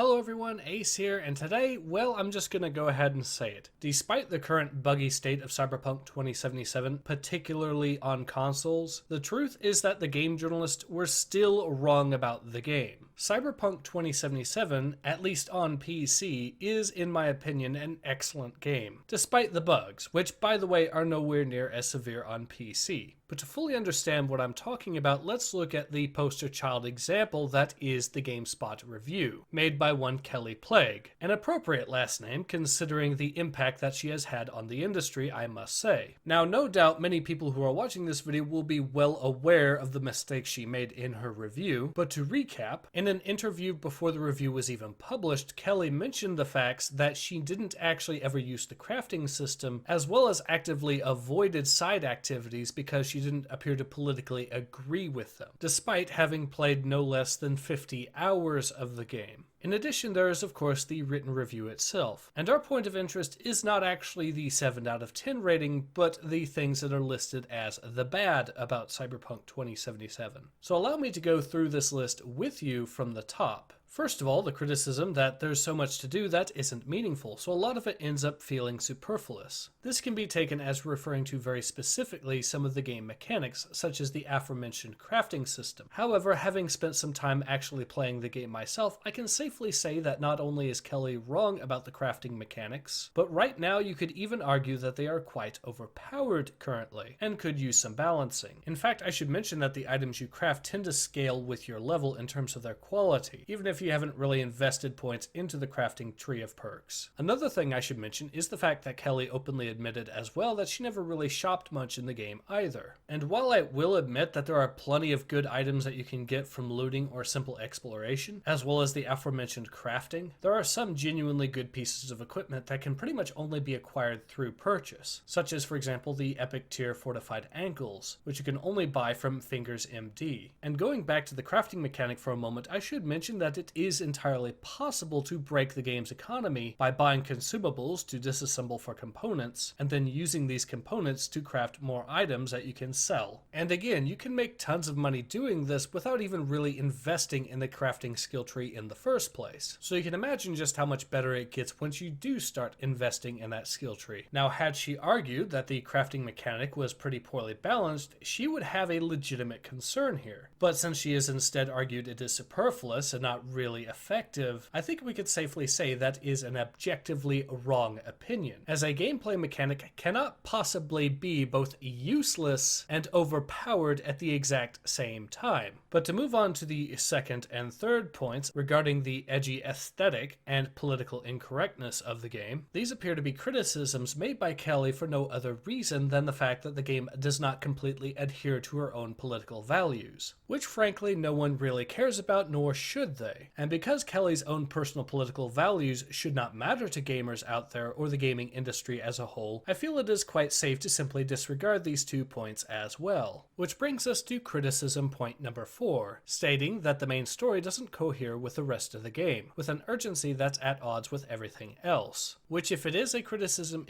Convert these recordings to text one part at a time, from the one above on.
Hello everyone, Ace here, and today, well, I'm just gonna go ahead and say it. Despite the current buggy state of Cyberpunk 2077, particularly on consoles, the truth is that the game journalists were still wrong about the game. Cyberpunk 2077, at least on PC, is, in my opinion, an excellent game, despite the bugs, which, by the way, are nowhere near as severe on PC. But to fully understand what I'm talking about, let's look at the poster child example that is the GameSpot review, made by one Kelly Plague. An appropriate last name considering the impact that she has had on the industry, I must say. Now, no doubt many people who are watching this video will be well aware of the mistakes she made in her review, but to recap, in an interview before the review was even published, Kelly mentioned the facts that she didn't actually ever use the crafting system, as well as actively avoided side activities because she didn't appear to politically agree with them, despite having played no less than 50 hours of the game. In addition, there is of course the written review itself, and our point of interest is not actually the 7 out of 10 rating, but the things that are listed as the bad about Cyberpunk 2077. So allow me to go through this list with you from the top. First of all, the criticism that there's so much to do that isn't meaningful, so a lot of it ends up feeling superfluous. This can be taken as referring to very specifically some of the game mechanics, such as the aforementioned crafting system. However, having spent some time actually playing the game myself, I can safely say that not only is Kelly wrong about the crafting mechanics, but right now you could even argue that they are quite overpowered currently, and could use some balancing. In fact, I should mention that the items you craft tend to scale with your level in terms of their quality, even if you haven't really invested points into the crafting tree of perks. Another thing I should mention is the fact that Kelly openly admitted as well that she never really shopped much in the game either. And while I will admit that there are plenty of good items that you can get from looting or simple exploration, as well as the aforementioned crafting, there are some genuinely good pieces of equipment that can pretty much only be acquired through purchase, such as for example the epic tier fortified ankles, which you can only buy from Fingers MD. And going back to the crafting mechanic for a moment, I should mention that it is entirely possible to break the game's economy by buying consumables to disassemble for components, and then using these components to craft more items that you can sell. And again, you can make tons of money doing this without even really investing in the crafting skill tree in the first place. So you can imagine just how much better it gets once you do start investing in that skill tree. Now, had she argued that the crafting mechanic was pretty poorly balanced, she would have a legitimate concern here. But since she has instead argued it is superfluous and not really effective, I think we could safely say that is an objectively wrong opinion, as a gameplay mechanic cannot possibly be both useless and overpowered at the exact same time. But to move on to the second and third points regarding the edgy aesthetic and political incorrectness of the game, these appear to be criticisms made by Kelly for no other reason than the fact that the game does not completely adhere to her own political values, which frankly no one really cares about, nor should they. And because Kelly's own personal political values should not matter to gamers out there or the gaming industry as a whole, I feel it is quite safe to simply disregard these 2 points as well. Which brings us to criticism point number 4, stating that the main story doesn't cohere with the rest of the game, with an urgency that's at odds with everything else. Which, if it is a criticism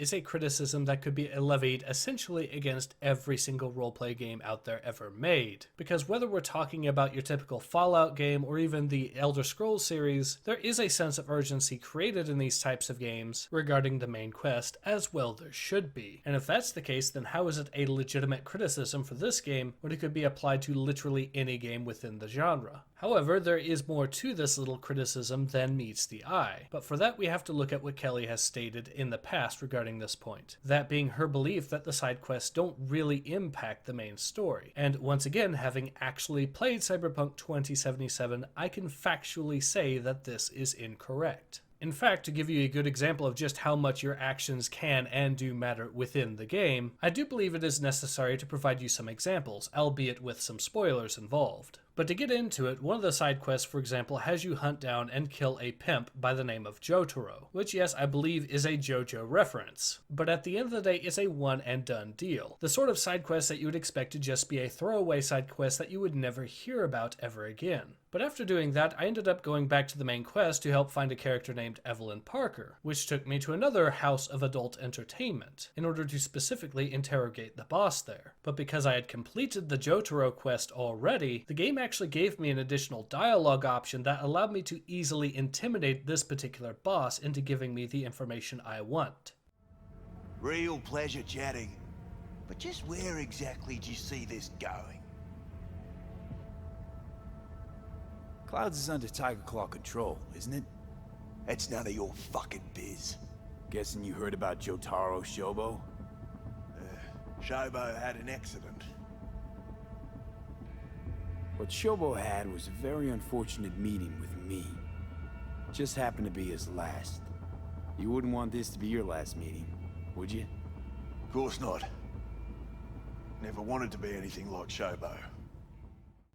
that could be levied essentially against every single roleplay game out there ever made. Because whether we're talking about your typical Fallout game or even the Elder Scrolls series, there is a sense of urgency created in these types of games regarding the main quest, as well there should be. And if that's the case, then how is it a legitimate criticism for this game when it could be applied to literally any game within the genre? However, there is more to this little criticism than meets the eye, but for that we have to look at what Kelly has stated in the past regarding this point, that being her belief that the side quests don't really impact the main story. And once again, having actually played Cyberpunk 2077, I can factually say that this is incorrect. In fact, to give you a good example of just how much your actions can and do matter within the game, I do believe it is necessary to provide you some examples, albeit with some spoilers involved. But to get into it, one of the side quests, for example, has you hunt down and kill a pimp by the name of Jotaro, which yes, I believe is a JoJo reference. But at the end of the day, it's a one and done deal. The sort of side quest that you would expect to just be a throwaway side quest that you would never hear about ever again. But after doing that, I ended up going back to the main quest to help find a character named Evelyn Parker, which took me to another house of adult entertainment, in order to specifically interrogate the boss there. But because I had completed the Jotaro quest already, the game actually gave me an additional dialogue option that allowed me to easily intimidate this particular boss into giving me the information I want. Real pleasure chatting. But just where exactly do you see this going? Clouds is under Tiger Claw control, isn't it? That's none of your fucking biz. Guessing you heard about Jotaro Shobo? Shobo had an accident. What Shobo had was a very unfortunate meeting with me. Just happened to be his last. You wouldn't want this to be your last meeting, would you? Of course not. Never wanted to be anything like Shobo.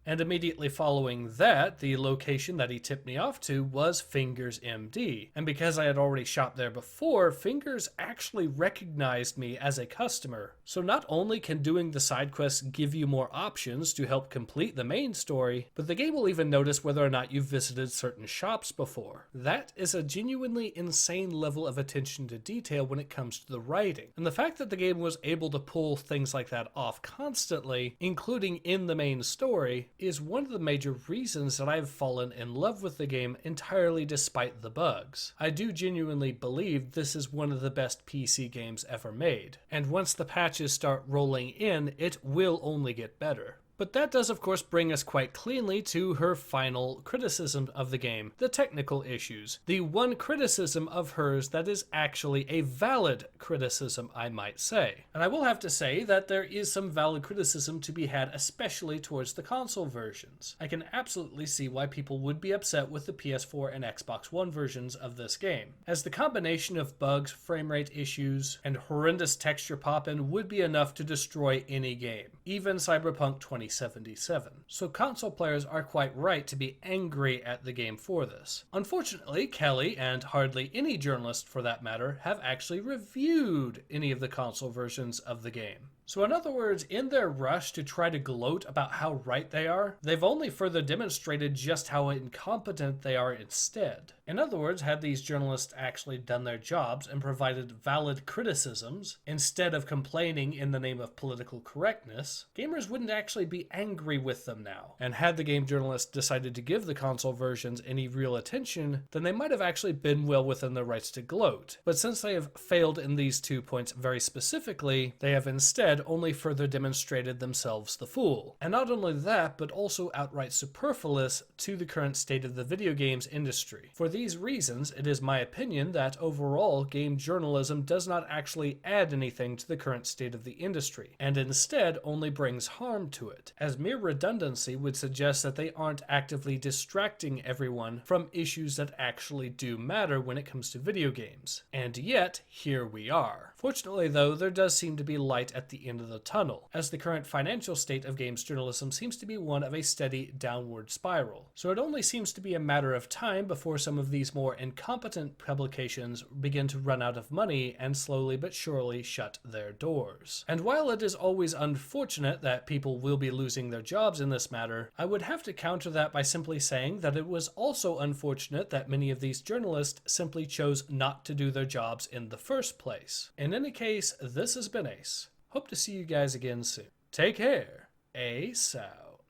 And immediately following that, the location that he tipped me off to was Fingers MD. And because I had already shopped there before, Fingers actually recognized me as a customer. So not only can doing the side quests give you more options to help complete the main story, but the game will even notice whether or not you've visited certain shops before. That is a genuinely insane level of attention to detail when it comes to the writing. And the fact that the game was able to pull things like that off constantly, including in the main story, is one of the major reasons that I've fallen in love with the game entirely despite the bugs. I do genuinely believe this is one of the best PC games ever made, and once the patches start rolling in, it will only get better. But that does of course bring us quite cleanly to her final criticism of the game, the technical issues. The one criticism of hers that is actually a valid criticism, I might say. And I will have to say that there is some valid criticism to be had, especially towards the console versions. I can absolutely see why people would be upset with the PS4 and Xbox One versions of this game, as the combination of bugs, frame rate issues, and horrendous texture pop-in would be enough to destroy any game, even Cyberpunk 2077. So console players are quite right to be angry at the game for this. Unfortunately, Kelly, and hardly any journalist for that matter, have actually reviewed any of the console versions of the game. So in other words, in their rush to try to gloat about how right they are, they've only further demonstrated just how incompetent they are instead. In other words, had these journalists actually done their jobs and provided valid criticisms, instead of complaining in the name of political correctness, gamers wouldn't actually be angry with them now. And had the game journalists decided to give the console versions any real attention, then they might have actually been well within their rights to gloat. But since they have failed in these 2 points very specifically, they have instead only further demonstrated themselves the fool. And not only that, but also outright superfluous to the current state of the video games industry. For these reasons, it is my opinion that overall game journalism does not actually add anything to the current state of the industry, and instead only brings harm to it, as mere redundancy would suggest that they aren't actively distracting everyone from issues that actually do matter when it comes to video games. And yet, here we are. Fortunately though, there does seem to be light at the end of the tunnel, as the current financial state of games journalism seems to be one of a steady downward spiral. So it only seems to be a matter of time before some of these more incompetent publications begin to run out of money and slowly but surely shut their doors. And while it is always unfortunate that people will be losing their jobs in this matter, I would have to counter that by simply saying that it was also unfortunate that many of these journalists simply chose not to do their jobs in the first place. In any case, this has been Ace. Hope to see you guys again soon. Take care. Ace out.